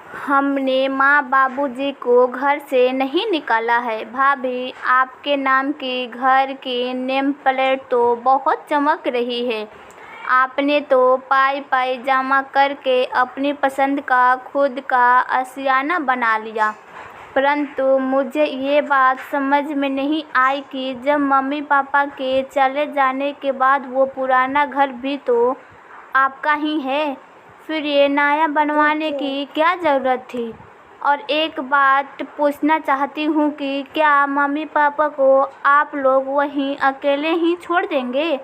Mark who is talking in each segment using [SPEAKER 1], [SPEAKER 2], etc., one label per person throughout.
[SPEAKER 1] हमने माँ बाबूजी को घर से नहीं निकाला है। भाभी, आपके नाम की घर की नेम प्लेट तो बहुत चमक रही है। आपने तो पाई पाई जमा करके अपनी पसंद का खुद का आशियाना बना लिया। परंतु मुझे ये बात समझ में नहीं आई कि जब मम्मी पापा के चले जाने के बाद वो पुराना घर भी तो आपका ही है, फिर ये नया बनवाने की क्या ज़रूरत थी? और एक बात पूछना चाहती हूँ कि क्या मम्मी पापा को आप लोग वहीं अकेले ही छोड़ देंगे?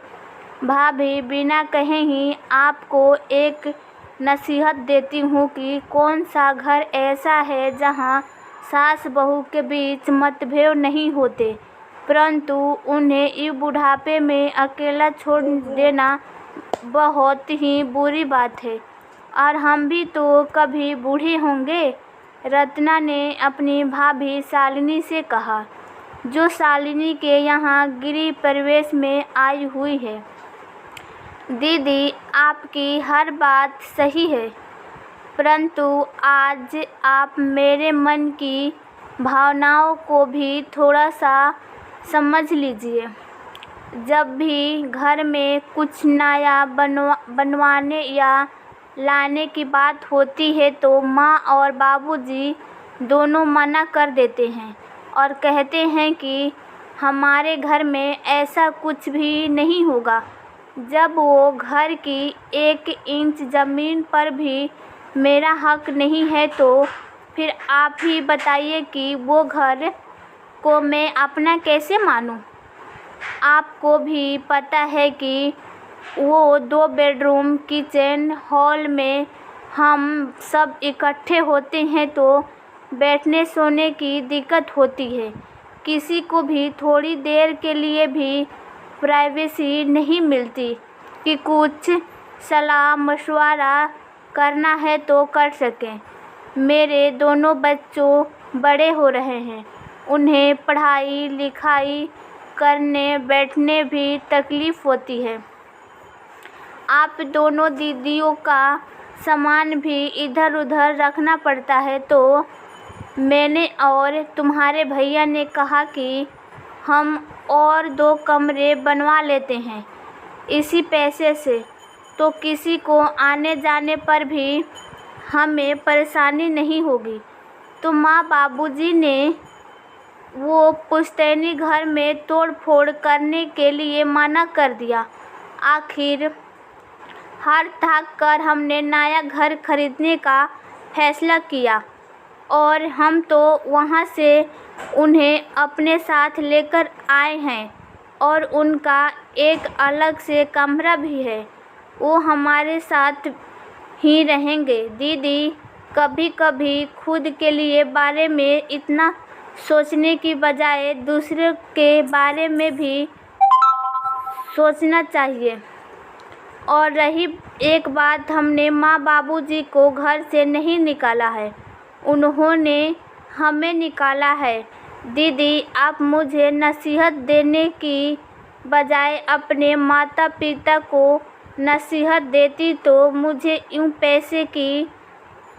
[SPEAKER 1] भाभी, बिना कहे ही आपको एक नसीहत देती हूँ कि कौन सा घर ऐसा है जहाँ सास बहू के बीच मतभेद नहीं होते, परंतु उन्हें इस बुढ़ापे में अकेला छोड़ देना बहुत ही बुरी बात है। और हम भी तो कभी बूढ़े होंगे। रत्ना ने अपनी भाभी शालिनी से कहा, जो शालिनी के यहाँ गृह प्रवेश में आई हुई है। दीदी, आपकी हर बात सही है, परंतु आज आप मेरे मन की भावनाओं को भी थोड़ा सा समझ लीजिए। जब भी घर में कुछ नया बनवाने या लाने की बात होती है तो माँ और बाबूजी दोनों मना कर देते हैं और कहते हैं कि हमारे घर में ऐसा कुछ भी नहीं होगा। जब वो घर की 1 इंच ज़मीन पर भी मेरा हक नहीं है तो फिर आप ही बताइए कि वो घर को मैं अपना कैसे मानूं? आपको भी पता है कि वो 2 बेडरूम किचन हॉल में हम सब इकट्ठे होते हैं तो बैठने सोने की दिक्कत होती है। किसी को भी थोड़ी देर के लिए भी प्राइवेसी नहीं मिलती कि कुछ सलाह मशवरा करना है तो कर सकें। मेरे दोनों बच्चों बड़े हो रहे हैं, उन्हें पढ़ाई लिखाई करने बैठने भी तकलीफ़ होती है। आप दोनों दीदियों का सामान भी इधर उधर रखना पड़ता है, तो मैंने और तुम्हारे भैया ने कहा कि हम और 2 कमरे बनवा लेते हैं इसी पैसे से, तो किसी को आने जाने पर भी हमें परेशानी नहीं होगी। तो माँ बाबूजी ने वो पुश्तैनी घर में तोड़ फोड़ करने के लिए मना कर दिया। आखिर हार थाक कर हमने नया घर खरीदने का फैसला किया और हम तो वहाँ से उन्हें अपने साथ लेकर आए हैं और उनका एक अलग से कमरा भी है। वो हमारे साथ ही रहेंगे। दीदी, कभी कभी खुद के लिए बारे में इतना सोचने की बजाय दूसरे के बारे में भी सोचना चाहिए। और रही एक बात, हमने माँ बाबूजी को घर से नहीं निकाला है, उन्होंने हमें निकाला है। दीदी, आप मुझे नसीहत देने की बजाय अपने माता पिता को नसीहत देती तो मुझे यूँ पैसे की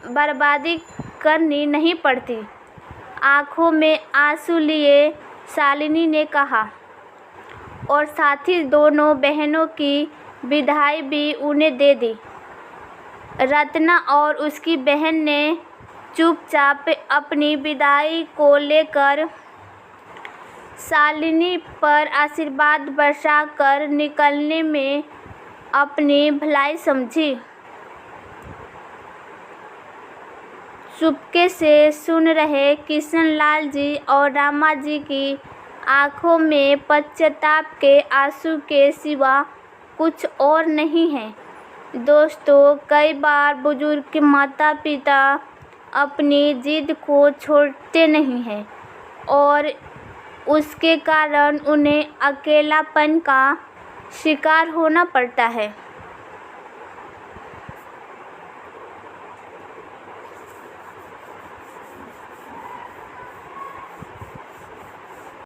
[SPEAKER 1] बर्बादी करनी नहीं पड़ती। आँखों में आंसू लिए शालिनी ने कहा, और साथ ही दोनों बहनों की विदाई भी उन्हें दे दी। रत्ना और उसकी बहन ने चुपचाप अपनी विदाई को लेकर शालिनी पर आशीर्वाद बरसाकर निकलने में अपनी भलाई समझी। चुपके से सुन रहे किशनलाल जी और रामा जी की आंखों में पश्चाताप के आंसू के सिवा कुछ और नहीं है। दोस्तों, कई बार बुजुर्ग माता पिता अपनी जिद को छोड़ते नहीं हैं और उसके कारण उन्हें अकेलापन का शिकार होना पड़ता है।